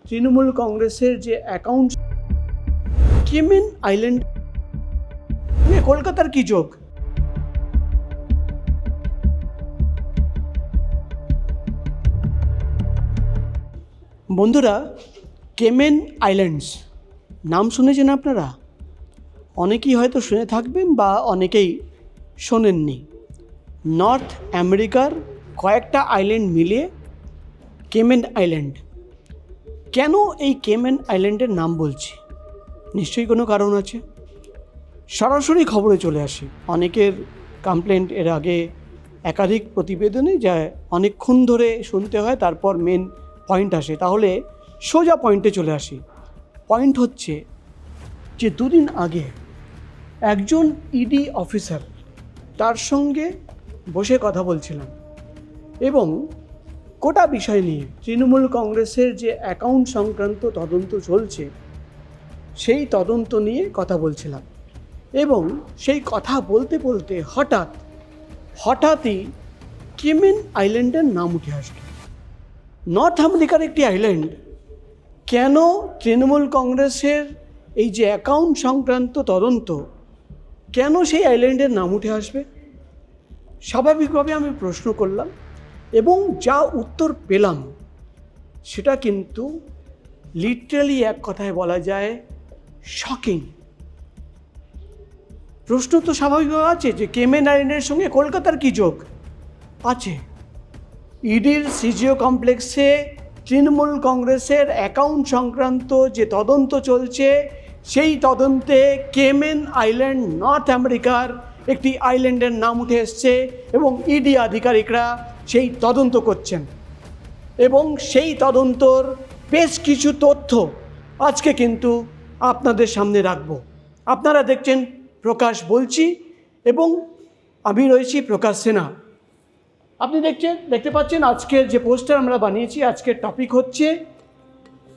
তৃণমূল কংগ্রেসের যে account Cayman island কলকাতার কি যোগ? বন্ধুরা, কেমেন আইল্যান্ডস নাম শুনেছেন আপনারা? অনেকেই হয়তো শুনে থাকবেন বা অনেকেই শোনেননি। নর্থ আমেরিকার কয়েকটা আইল্যান্ড মিলিয়ে কেমেন আইল্যান্ড। কেন এই কেমেন আইল্যান্ডের নাম বলছি? নিশ্চয়ই কোনো কারণ আছে। সরাসরি খবরে চলে আসি। অনেকের কমপ্লেন্ট এর আগে একাধিক প্রতিবেদনে যা অনেকক্ষণ ধরে শুনতে হয়, তারপর মেন পয়েন্ট আসে। তাহলে সোজা পয়েন্টে চলে আসি। পয়েন্ট হচ্ছে যে দুদিন আগে একজন ইডি অফিসার, তার সঙ্গে বসে কথা বলছিলাম এবং গোটা বিষয় নিয়ে তৃণমূল কংগ্রেসের যে অ্যাকাউন্ট সংক্রান্ত তদন্ত চলছে সেই তদন্ত নিয়ে কথা বলছিলাম এবং সেই কথা বলতে বলতে হঠাৎই কেমেন আইল্যান্ডের নাম উঠে আসবে। নর্থ আমেরিকার একটি আইল্যান্ড, কেন তৃণমূল কংগ্রেসের এই যে অ্যাকাউন্ট সংক্রান্ত তদন্ত, কেন সেই আইল্যান্ডের নাম উঠে আসবে? স্বাভাবিকভাবে আমি প্রশ্ন করলাম এবং যা উত্তর পেলাম সেটা কিন্তু লিটারালি এক কথায় বলা যায় শকিং। প্রশ্ন তো স্বাভাবিকভাবে আছে যে কেমেন আইল্যান্ডের সঙ্গে কলকাতার কি যোগ আছে? ইডির সিজিও কমপ্লেক্সে তৃণমূল কংগ্রেসের অ্যাকাউন্ট সংক্রান্ত যে তদন্ত চলছে, সেই তদন্তে কেমেন আইল্যান্ড নর্থ আমেরিকার একটি আইল্যান্ডের নাম উঠে এসছে এবং ইডি আধিকারিকরা সেই তদন্ত করছেন এবং সেই তদন্তর বেশ কিছু তথ্য আজকে কিন্তু আপনাদের সামনে রাখব। আপনারা দেখছেন প্রকাশ বলছি এবং আমি রয়েছি প্রকাশ সিনহা। আপনি দেখতে পাচ্ছেন আজকের যে পোস্টার আমরা বানিয়েছি, আজকের টপিক হচ্ছে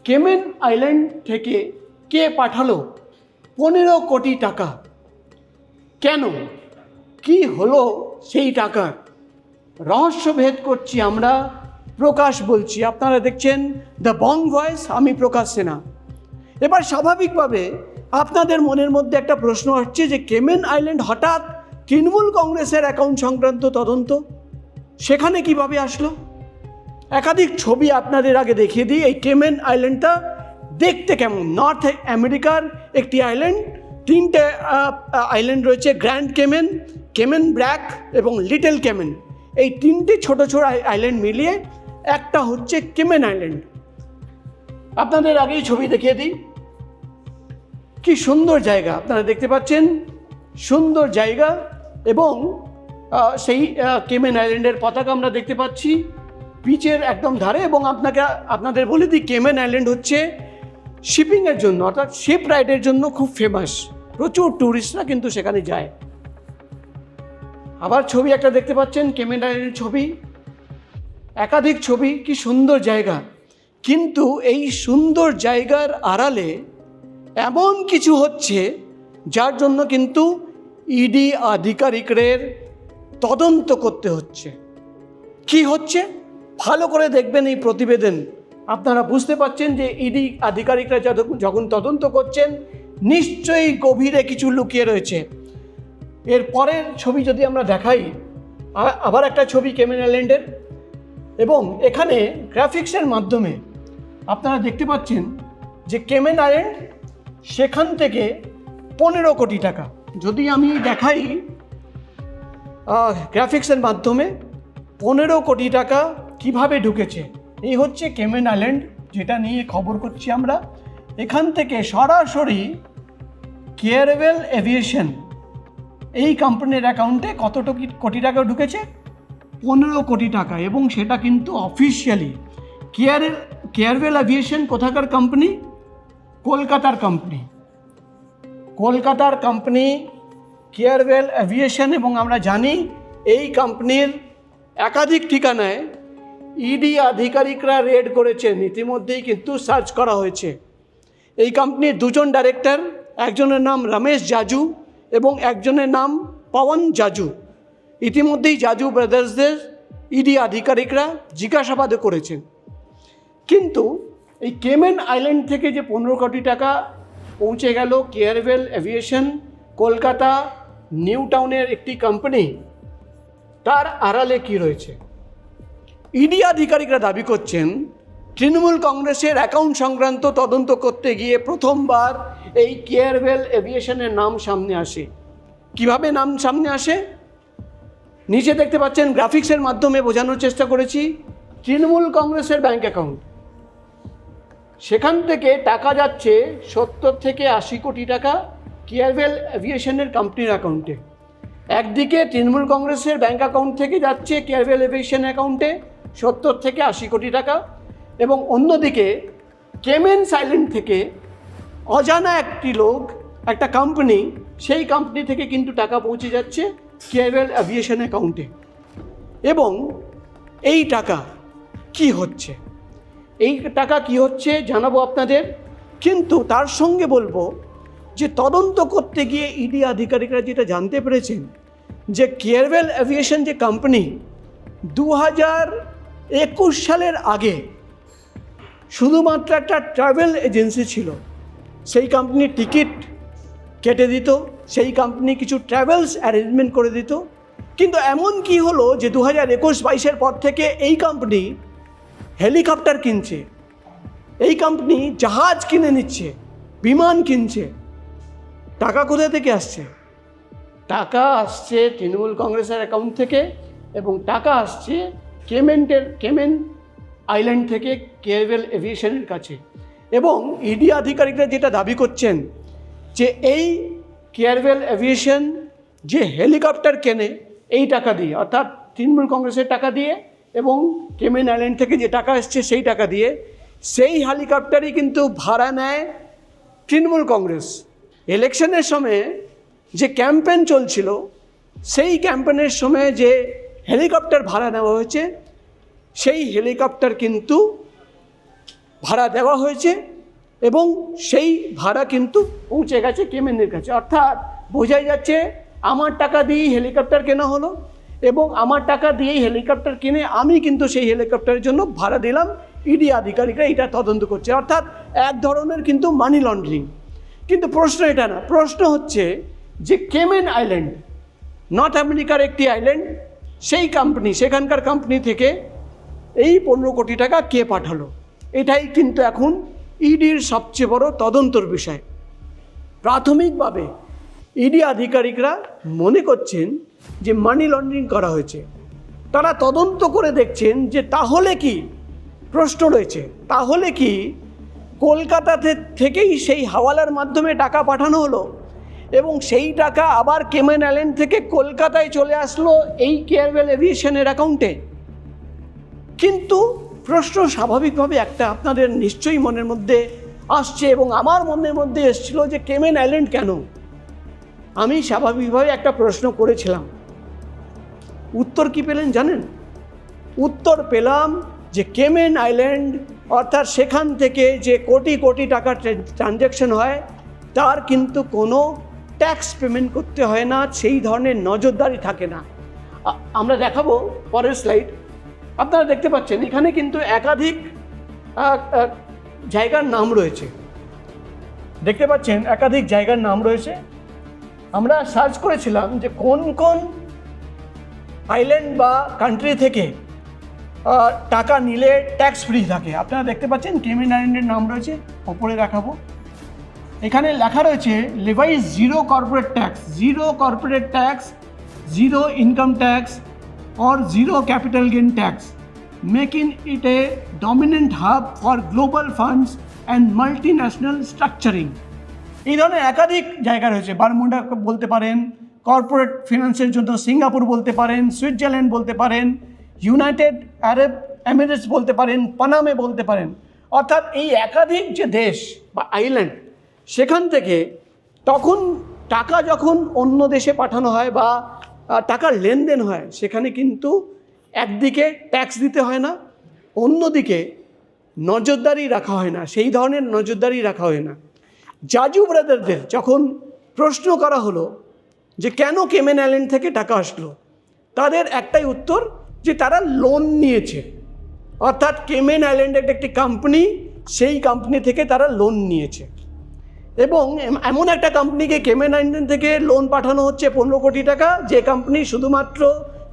কেমেন আইল্যান্ড থেকে কে পাঠালো 15 কোটি টাকা? কেন, কি হলো সেই টাকার? রহস্যভেদ করছি আমরা, প্রকাশ বলছি। আপনারা দেখছেন দ্য বং ভয়েস, আমি প্রকাশ সিনহা। এবার স্বাভাবিকভাবে আপনাদের মনের মধ্যে একটা প্রশ্ন আসছে যে কেমেন আইল্যান্ড হঠাৎ তৃণমূল কংগ্রেসের অ্যাকাউন্ট সংক্রান্ত তদন্ত সেখানে কিভাবে আসলো? একাধিক ছবি আপনাদের আগে দেখিয়ে দিই। এই কেমেন আইল্যান্ডটা দেখতে কেমন? নর্থ আমেরিকার একটি আইল্যান্ড। 3টে আইল্যান্ড রয়েছে, গ্র্যান্ড কেমেন, কেমেন ব্র্যাক এবং লিটল কেমেন। এই 3টে ছোট ছোট আইল্যান্ড মিলিয়ে একটা হচ্ছে কেমেন আইল্যান্ড। আপনাদের আগেই ছবি দেখিয়ে দিই। কি সুন্দর জায়গা, আপনারা দেখতে পাচ্ছেন, সুন্দর জায়গা। এবং সেই কেমেন আইল্যান্ডের পতাকা আমরা দেখতে পাচ্ছি বিচের একদম ধারে। এবং আপনাদের বলে দিই, কেমেন আইল্যান্ড হচ্ছে শিপিংয়ের জন্য, অর্থাৎ শিপ রাইডের জন্য খুব ফেমাস। প্রচুর ট্যুরিস্টরা কিন্তু সেখানে যায়। আবার ছবি একটা দেখতে পাচ্ছেন, কেমেন আইল্যান্ডের ছবি, একাধিক ছবি। কি সুন্দর জায়গা, কিন্তু এই সুন্দর জায়গার আড়ালে এমন কিছু হচ্ছে যার জন্য কিন্তু ইডি আধিকারিকদের তদন্ত করতে হচ্ছে। কি হচ্ছে ভালো করে দেখবেন এই প্রতিবেদন, আপনারা বুঝতে পারছেন যে ইডি আধিকারিকরা যখন তদন্ত করছেন নিশ্চয়ই গভীরে কিছু লুকিয়ে রয়েছে। এর পরের ছবি যদি আমরা দেখাই, আবার একটা ছবি কেমেন আইল্যান্ডের, এবং এখানে গ্রাফিক্সের মাধ্যমে আপনারা দেখতে পাচ্ছেন যে কেমেন আইল্যান্ড সেখান থেকে 15 কোটি টাকা। যদি আমি দেখাই গ্রাফিক্সের মাধ্যমে 15 কোটি টাকা কিভাবে ঢুকেছে। এই হচ্ছে কেমেন আইল্যান্ড, যেটা নিয়ে খবর করছি আমরা। এখান থেকে সরাসরি কেয়ারওয়েল এভিয়েশন এই কোম্পানির অ্যাকাউন্টে কত কোটি টাকা ঢুকেছে? 15 কোটি টাকা। এবং সেটা কিন্তু অফিসিয়ালি। কেয়ারওয়েল এভিয়েশন কোথাকার কোম্পানি? কলকাতার কোম্পানি। কলকাতার কোম্পানি কেয়ারওয়েল এভিয়েশন। এবং আমরা জানি এই কোম্পানির একাধিক ঠিকানায় ইডি আধিকারিকরা রেড করেছেন, ইতিমধ্যেই কিন্তু সার্চ করা হয়েছে। এই কোম্পানির 2জন ডাইরেক্টর, একজনের নাম রমেশ জাজু এবং একজনের নাম পবন জাজু। ইতিমধ্যেই জাজু ব্রাদার্সদের ইডি আধিকারিকরা জিজ্ঞাসাবাদ করেছেন। কিন্তু এই কেমেন আইল্যান্ড থেকে যে 15 কোটি টাকা পৌঁছে গেল কেয়ারওয়েল এভিয়েশন কলকাতা নিউ টাউনের একটি কোম্পানি, তার আড়ালে কি রয়েছে? ইডি আধিকারিকরা দাবি করছেন তৃণমূল কংগ্রেসের অ্যাকাউন্ট সংক্রান্ত তদন্ত করতে গিয়ে প্রথমবার এই কেয়ারওয়েল এভিয়েশনের নাম সামনে আসে। কিভাবে নাম সামনে আসে? নিচে দেখতে পাচ্ছেন, গ্রাফিক্সের মাধ্যমে বোঝানোর চেষ্টা করেছি। তৃণমূল কংগ্রেসের ব্যাংক অ্যাকাউন্ট, সেখান থেকে টাকা যাচ্ছে 70 থেকে 80 কোটি টাকা কেয়ারওয়েল এভিয়েশনের কোম্পানির অ্যাকাউন্টে। একদিকে তৃণমূল কংগ্রেসের ব্যাংক অ্যাকাউন্ট থেকে যাচ্ছে কেয়ারওয়েল এভিয়েশন অ্যাকাউন্টে 70 থেকে 80 কোটি টাকা, এবং অন্যদিকে কেমেন আইল্যান্ড থেকে অজানা একটি লোক, একটা কোম্পানি, সেই কোম্পানি থেকে কিন্তু টাকা পৌঁছে যাচ্ছে কেয়ারওয়েল এভিয়েশন অ্যাকাউন্টে। এবং এই টাকা কি হচ্ছে, এই টাকা কি হচ্ছে জানাবো আপনাদের, কিন্তু তার সঙ্গে বলবো যে তদন্ত করতে গিয়ে ইডি আধিকারিকরা যেটা জানতে পেরেছেন যে কেয়ারওয়েল এভিয়েশন যে কোম্পানি 2021 সালের আগে শুধুমাত্র একটা ট্রাভেল এজেন্সি ছিল। সেই কোম্পানির টিকিট কেটে দিত, সেই কোম্পানি কিছু ট্রাভেলস অ্যারেঞ্জমেন্ট করে দিত। কিন্তু এমন কি হলো যে 2021-22-এর পর থেকে এই কোম্পানি হেলিকপ্টার কিনছে, এই কোম্পানি জাহাজ কিনে নিচ্ছে, বিমান কিনছে। টাকা কোথা থেকে আসছে? টাকা আসছে তৃণমূল কংগ্রেসের অ্যাকাউন্ট থেকে, এবং টাকা আসছে কেমেন আইল্যান্ড থেকে কেয়ারওয়েল এভিয়েশনের কাছে। এবং ইডি আধিকারিকরা যেটা দাবি করছেন যে এই কেয়ারওয়েল এভিয়েশন যে হেলিকপ্টার কেনে এই টাকা দিয়ে, অর্থাৎ তৃণমূল কংগ্রেসের টাকা দিয়ে এবং কেমেন আইল্যান্ড থেকে যে টাকা এসছে সেই টাকা দিয়ে, সেই হেলিকপ্টারই কিন্তু ভাড়া নেয় তৃণমূল কংগ্রেস। ইলেকশনের সময়ে যে ক্যাম্পেন চলছিল, সেই ক্যাম্পেনের সময় যে হেলিকপ্টার ভাড়া নেওয়া হয়েছে, সেই হেলিকপ্টার কিন্তু ভাড়া দেওয়া হয়েছে এবং সেই ভাড়া কিন্তু পৌঁছে গেছে কেমেনের কাছে। অর্থাৎ বোঝাই যাচ্ছে আমার টাকা দিয়েই হেলিকপ্টার কেনা হলো, এবং আমার টাকা দিয়েই হেলিকপ্টার কিনে আমি কিন্তু সেই হেলিকপ্টারের জন্য ভাড়া দিলাম। ইডি আধিকারিকরা এটা তদন্ত করছে, অর্থাৎ এক ধরনের কিন্তু মানি লন্ডারিং। কিন্তু প্রশ্ন এটা না, প্রশ্ন হচ্ছে যে কেমেন আইল্যান্ড নর্থ আমেরিকার একটি আইল্যান্ড, সেই কোম্পানি, সেখানকার কোম্পানি থেকে এই 15 কোটি টাকা কে পাঠালো? এটাই কিন্তু এখন ইডির সবচেয়ে বড় তদন্তর বিষয়। প্রাথমিকভাবে ইডি আধিকারিকরা মনে করছেন যে মানি লন্ডারিং করা হয়েছে। তারা তদন্ত করে দেখছেন যে তাহলে কি, প্রশ্ন রয়েছে, তাহলে কি কলকাতা থেকেই সেই হাওয়ালার মাধ্যমে টাকা পাঠানো হলো এবং সেই টাকা আবার কেমেন আইল্যান্ড থেকে কলকাতায় চলে আসলো এই কেয়ারওয়েল এভিয়েশনের অ্যাকাউন্টে? কিন্তু প্রশ্ন স্বাভাবিকভাবে একটা আপনাদের নিশ্চয়ই মনের মধ্যে আসছে, এবং আমার মনের মধ্যে এসেছিল যে কেমেন আইল্যান্ড কেন? আমি স্বাভাবিকভাবে একটা প্রশ্ন করেছিলাম। উত্তর কি পেলেন জানেন? উত্তর পেলাম যে কেমেন আইল্যান্ড, অর্থাৎ সেখান থেকে যে কোটি কোটি টাকা ট্রানজ্যাকশন হয়, তার কিন্তু কোনো ট্যাক্স পেমেন্ট করতে হয় না, সেই ধরনের নজরদারি থাকে না। আমরা দেখাবো পরের স্লাইড। আপনারা দেখতে পাচ্ছেন এখানে কিন্তু একাধিক জায়গার নাম রয়েছে, দেখতে পাচ্ছেন একাধিক জায়গার নাম রয়েছে। আমরা সার্চ করেছিলাম যে কোন কোন আইল্যান্ড বা কান্ট্রি থেকে টাকা নিলে ট্যাক্স ফ্রি থাকে। আপনারা দেখতে পাচ্ছেন কেমেন আইল্যান্ডের নাম রয়েছে, ওপরে দেখাবো। এখানে লেখা রয়েছে levies zero corporate tax, zero corporate tax, zero income tax or zero capital gain tax, making it a dominant hub for global funds and multinational structuring. এই ধরনের একাধিক জায়গা রয়েছে। বারমুডা বলতে পারেন, কর্পোরেট ফিনান্সের জন্য সিঙ্গাপুর বলতে পারেন, সুইজারল্যান্ড বলতে পারেন, ইউনাইটেড আরব এমিরেটস বলতে পারেন, পানামে বলতে পারেন। অর্থাৎ এই একাধিক যে দেশ বা আইল্যান্ড, সেখান থেকে তখন টাকা যখন অন্য দেশে পাঠানো হয় বা টাকার লেনদেন হয়, সেখানে কিন্তু একদিকে ট্যাক্স দিতে হয় না, অন্যদিকে নজরদারি রাখা হয় না, সেই ধরনের নজরদারি রাখা হয় না। জাজু ব্রাদারদের যখন প্রশ্ন করা হলো যে কেন কেমেন আইল্যান্ড থেকে টাকা আসলো, তাদের একটাই উত্তর যে তারা লোন নিয়েছে। অর্থাৎ কেমেন আইল্যান্ডের একটি কোম্পানি সেই কোম্পানি থেকে তারা লোন নিয়েছে। এবং এমন একটা কোম্পানিকে কেমেন আইল্যান্ড থেকে লোন পাঠানো হচ্ছে 15 কোটি টাকা, যে কোম্পানি শুধুমাত্র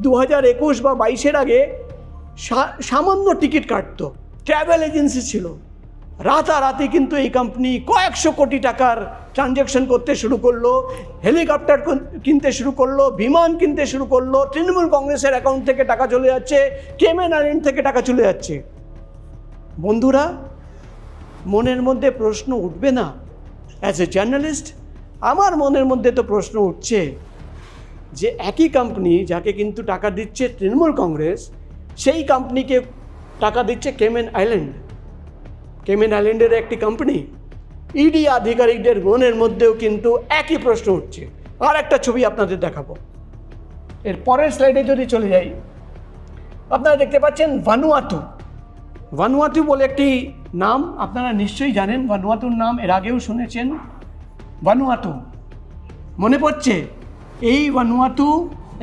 2021 বা 22-এর আগে সামান্য টিকিট কাটতো, ট্রাভেল এজেন্সি ছিল। রাতারাতি কিন্তু এই কোম্পানি কয়েকশো কোটি টাকার ট্রানজ্যাকশন করতে শুরু করলো, হেলিকপ্টার কিনতে শুরু করলো, বিমান কিনতে শুরু করলো। তৃণমূল কংগ্রেসের অ্যাকাউন্ট থেকে টাকা চলে যাচ্ছে, কেমেন আইল্যান্ড থেকে টাকা চলে যাচ্ছে। বন্ধুরা, মনের মধ্যে প্রশ্ন উঠবে না? অ্যাজ এ জার্নালিস্ট আমার মনের মধ্যে তো প্রশ্ন উঠছে যে একই কোম্পানি যাকে কিন্তু টাকা দিচ্ছে তৃণমূল কংগ্রেস, সেই কোম্পানিকে টাকা দিচ্ছে কেমেন আইল্যান্ড। কেমেন আইল্যান্ডের একটি কোম্পানি। ইডি আধিকারিকদের মনের মধ্যেও কিন্তু একই প্রশ্ন উঠছে। আর একটা ছবি আপনাদের দেখাবো। এর পরের স্লাইডে যদি চলে যাই, আপনারা দেখতে পাচ্ছেন ভানুয়াতু। ভানুয়াতু বলে একটি নাম আপনারা নিশ্চয়ই জানেন। ভানুয়াতুর নাম এর আগেও শুনেছেন। ভানুয়াতু মনে পড়ছে? এই ভানুয়াতু,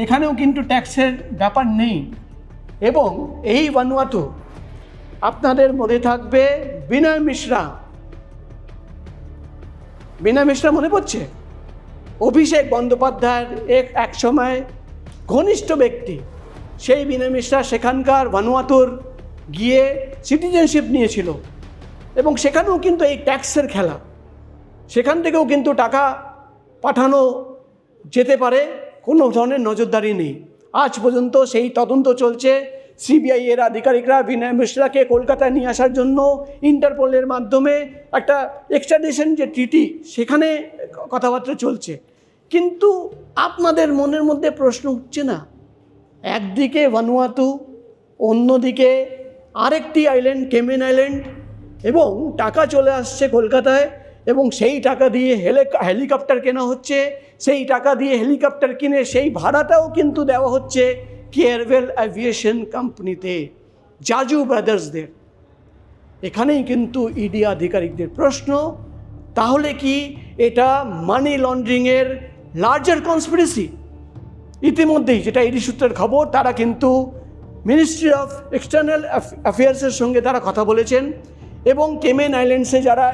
এখানেও কিন্তু ট্যাক্সের ব্যাপার নেই। এবং এই ভানুয়াতু আপনাদের মনে থাকবে বিনয় মিশ্রা। বিনয় মিশ্রা মনে পড়ছে? অভিষেক বন্দ্যোপাধ্যায়ের এক সময় ঘনিষ্ঠ ব্যক্তি। সেই বিনয় মিশ্রা সেখানকার ভানুয়াতুর গিয়ে সিটিজেনশিপ নিয়েছিল। এবং সেখানেও কিন্তু এই ট্যাক্সের খেলা, সেখান থেকেও কিন্তু টাকা পাঠানো যেতে পারে, কোনো ধরনের নজরদারি নেই। আজ পর্যন্ত সেই তদন্ত চলছে। সিবিআই এর আধিকারিকরা বিনয় মিশ্রাকে কলকাতায় নিয়ে আসার জন্য ইন্টারপোলের মাধ্যমে একটা এক্সট্রাডিশন যে ট্রিটি, সেখানে কথাবার্তা চলছে। কিন্তু আপনাদের মনের মধ্যে প্রশ্ন উঠছে না? একদিকে ভানুয়াতু, অন্যদিকে আরেকটি আইল্যান্ড কেমেন আইল্যান্ড, এবং টাকা চলে আসছে কলকাতায়। এবং সেই টাকা দিয়ে হেলিকপ্টার কেনা হচ্ছে। সেই টাকা দিয়ে হেলিকপ্টার কিনে সেই ভাড়াটাও কিন্তু দেওয়া হচ্ছে কেয়ারওয়েল অ্যাভিয়েশন কোম্পানিতে, জাজু ব্রাদার্সদের। এখানেই কিন্তু ইডি আধিকারিকদের প্রশ্ন, তাহলে কি এটা মানি লন্ডারিংয়ের লার্জার কনস্পিরেসি? ইতিমধ্যেই যেটা ইডি সূত্রের খবর, তারা কিন্তু মিনিস্ট্রি অফ এক্সটার্নাল অ্যাফেয়ার্সের সঙ্গে তারা কথা বলেছেন। এবং কেমেন আইল্যান্ডসে যারা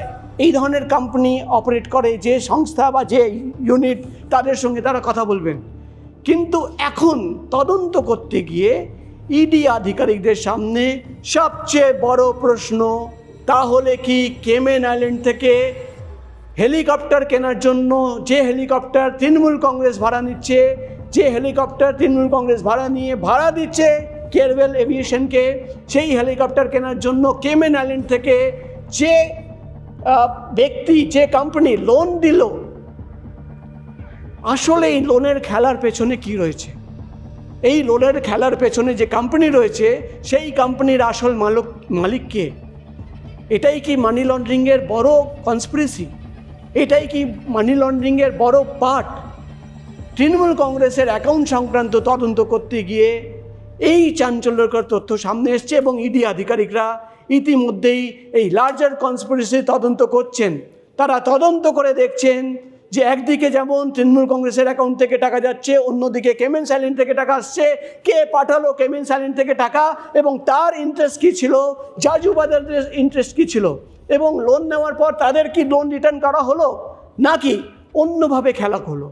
এই ধরনের কোম্পানি অপারেট করে, যে সংস্থা বা যে ইউনিট, তাদের সঙ্গে তারা কথা বলবেন। কিন্তু এখন তদন্ত করতে গিয়ে ইডি আধিকারিকদের সামনে সবচেয়ে বড় প্রশ্ন, তাহলে কি কেমেন আইল্যান্ড থেকে হেলিকপ্টার কেনার জন্য যে হেলিকপ্টার তৃণমূল কংগ্রেস ভাড়া নিচ্ছে, যে হেলিকপ্টার তৃণমূল কংগ্রেস ভাড়া নিয়ে ভাড়া দিচ্ছে কেয়ারওয়েল এভিয়েশনকে, সেই হেলিকপ্টার কেনার জন্য কেমেন আইল্যান্ড থেকে যে ব্যক্তি, যে কোম্পানি লোন দিল, আসলে এই লোনের খেলার পেছনে কি রয়েছে? এই লোনের খেলার পেছনে যে কোম্পানি রয়েছে, সেই কোম্পানির আসল মালিক কে? এটাই কি মানি লন্ডারিংয়ের বড় কনস্পিরেসি? এটাই কি মানি লন্ডারিংয়ের বড় পার্ট? তৃণমূল কংগ্রেসের অ্যাকাউন্ট সংক্রান্ত তদন্ত করতে গিয়ে এই চাঞ্চল্যকর তথ্য সামনে এসছে। এবং ইডি আধিকারিকরা ইতিমধ্যেই এই লার্জার কনস্পিরেসি তদন্ত করছেন। তারা তদন্ত করে দেখছেন যে একদিকে যেমন তৃণমূল কংগ্রেসের অ্যাকাউন্ট থেকে টাকা যাচ্ছে, অন্যদিকে কেমেন আইল্যান্ড থেকে টাকা আসছে। কে পাঠালো কেমেন আইল্যান্ড থেকে টাকা, এবং তার ইন্টারেস্ট কী ছিল, জাজু ব্রাদার্সের ইন্টারেস্ট কী ছিল, এবং লোন নেওয়ার পর তাদের কি লোন রিটার্ন করা হলো, নাকি অন্যভাবে খেলা হলো?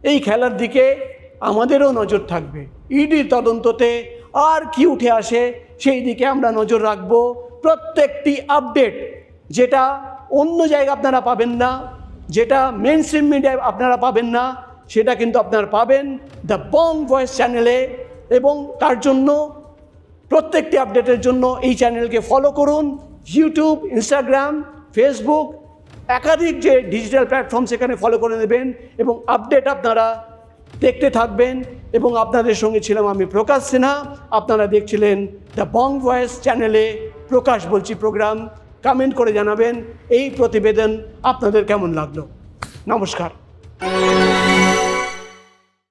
এই খেলার দিকে আমাদেরও নজর থাকবে। ইডির তদন্ততে আর কি উঠে আসে, সেই দিকে আমরা নজর রাখব। প্রত্যেকটি আপডেট, যেটা অন্য জায়গায় আপনারা পাবেন না, যেটা মেইন স্ট্রিম মিডিয়ায় আপনারা পাবেন না, সেটা কিন্তু আপনারা পাবেন দ্য বং ভয়েস চ্যানেলে। এবং তার জন্য প্রত্যেকটি আপডেটের জন্য এই চ্যানেলকে ফলো করুন। ইউটিউব, ইনস্টাগ্রাম, ফেসবুক, একাধিক যে ডিজিটাল প্ল্যাটফর্ম, সেখানে ফলো করে নেবেন এবং আপডেট আপনারা দেখতে থাকবেন। এবং আপনাদের সঙ্গে ছিলাম আমি প্রকাশ সিনহা। আপনারা দেখছিলেন দ্য বং ভয়েস চ্যানেলে প্রকাশ বলছি প্রোগ্রাম। কমেন্ট করে জানাবেন এই প্রতিবেদন আপনাদের কেমন লাগলো। নমস্কার।